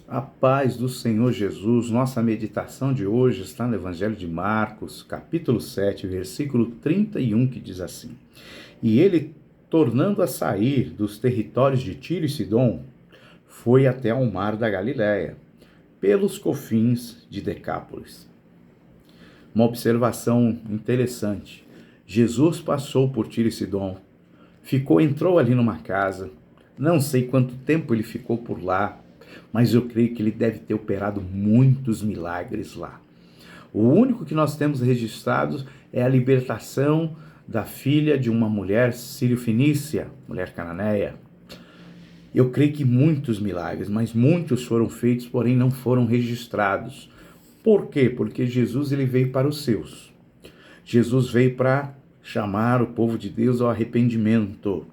A paz do Senhor Jesus, nossa meditação de hoje está no Evangelho de Marcos, capítulo 7, versículo 31, que diz assim: E ele, tornando a sair dos territórios de Tiro e Sidom, foi até ao mar da Galileia, pelos confins de Decápolis. Uma observação interessante. Jesus passou por Tiro e Sidom, entrou ali numa casa, não sei quanto tempo ele ficou por lá, mas eu creio que ele deve ter operado muitos milagres lá. O único que nós temos registrado é a libertação da filha de uma mulher sírio-fenícia, mulher cananeia. Eu creio que muitos milagres, mas muitos foram feitos, porém não foram registrados. Por quê? Porque Jesus ele veio para os seus. Jesus veio para chamar o povo de Deus ao arrependimento.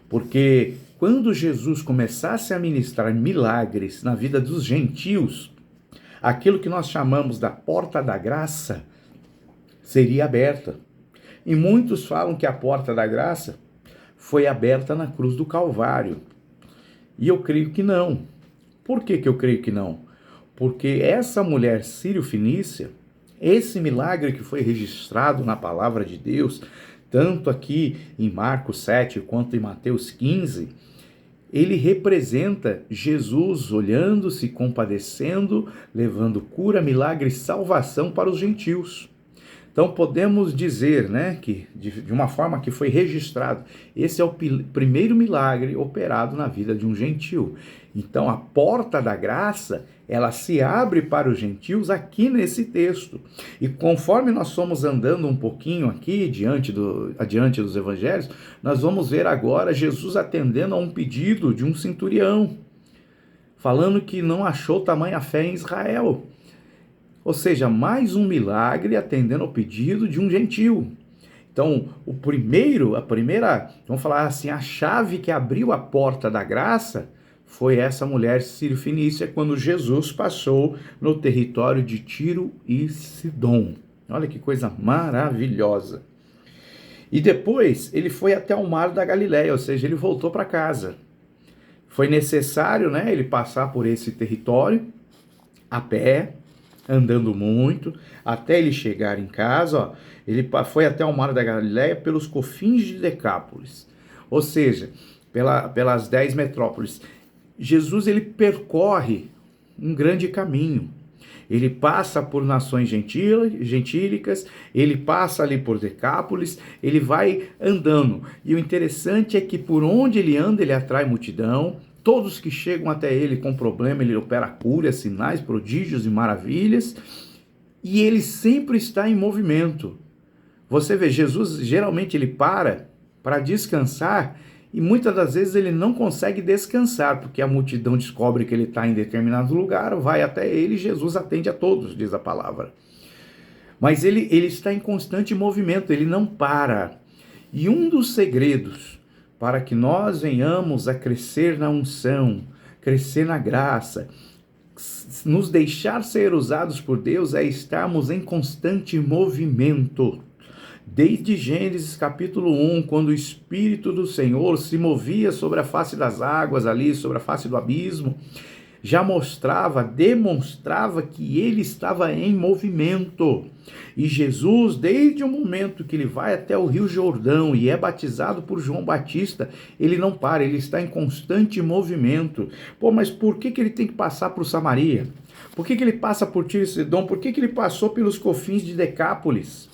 Porque quando Jesus começasse a ministrar milagres na vida dos gentios, aquilo que nós chamamos da porta da graça seria aberta. E muitos falam que a porta da graça foi aberta na cruz do Calvário. E eu creio que não. Por que eu creio que não? Porque essa mulher sírio-fenícia, esse milagre que foi registrado na palavra de Deus, tanto aqui em Marcos 7 quanto em Mateus 15, ele representa Jesus olhando, se compadecendo, levando cura, milagre e salvação para os gentios. Então podemos dizer, que de uma forma que foi registrado, esse é o primeiro milagre operado na vida de um gentio. Então a porta da graça, ela se abre para os gentios aqui nesse texto. E conforme nós fomos andando um pouquinho aqui, adiante dos evangelhos, nós vamos ver agora Jesus atendendo a um pedido de um centurião, falando que não achou tamanha fé em Israel. Ou seja, mais um milagre atendendo ao pedido de um gentio. Então, vamos falar assim, a chave que abriu a porta da graça foi essa mulher sírio-fenícia quando Jesus passou no território de Tiro e Sidom. Olha que coisa maravilhosa. E depois ele foi até o mar da Galileia, ou seja, ele voltou para casa. Foi necessário, ele passar por esse território a pé, andando muito, até ele chegar em casa. Ele foi até o mar da Galileia pelos confins de Decápolis, ou seja, pelas 10 metrópoles. Jesus ele percorre um grande caminho. Ele passa por nações gentílicas, ele passa ali por Decápolis, ele vai andando. E o interessante é que por onde ele anda, ele atrai multidão. Todos que chegam até ele com problema, ele opera curas, sinais, prodígios e maravilhas. E ele sempre está em movimento. Você vê, Jesus geralmente ele para descansar e muitas das vezes ele não consegue descansar, porque a multidão descobre que ele está em determinado lugar, vai até ele e Jesus atende a todos, diz a palavra. Mas ele está em constante movimento, ele não para. E um dos segredos para que nós venhamos a crescer na unção, crescer na graça, nos deixar ser usados por Deus, é estarmos em constante movimento. Desde Gênesis capítulo 1, quando o Espírito do Senhor se movia sobre a face das águas ali, sobre a face do abismo, já demonstrava que ele estava em movimento. E Jesus, desde o momento que ele vai até o Rio Jordão e é batizado por João Batista, ele não para, ele está em constante movimento. Mas por que ele tem que passar por Samaria? Por que ele passa por Tiro e Sidom? Por que ele passou pelos confins de Decápolis?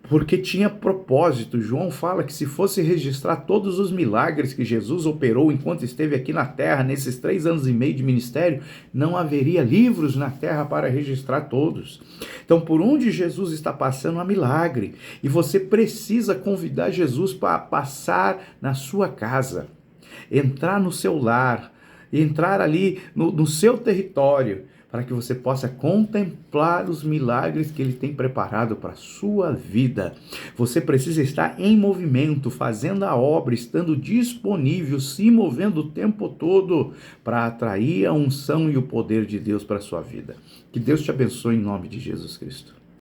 Porque tinha propósito. João fala que se fosse registrar todos os milagres que Jesus operou enquanto esteve aqui na terra, nesses 3 anos e meio de ministério, não haveria livros na terra para registrar todos. Então, por onde Jesus está passando, há milagre. E você precisa convidar Jesus para passar na sua casa, entrar no seu lar, entrar ali no seu território, para que você possa contemplar os milagres que ele tem preparado para a sua vida. Você precisa estar em movimento, fazendo a obra, estando disponível, se movendo o tempo todo para atrair a unção e o poder de Deus para a sua vida. Que Deus te abençoe em nome de Jesus Cristo.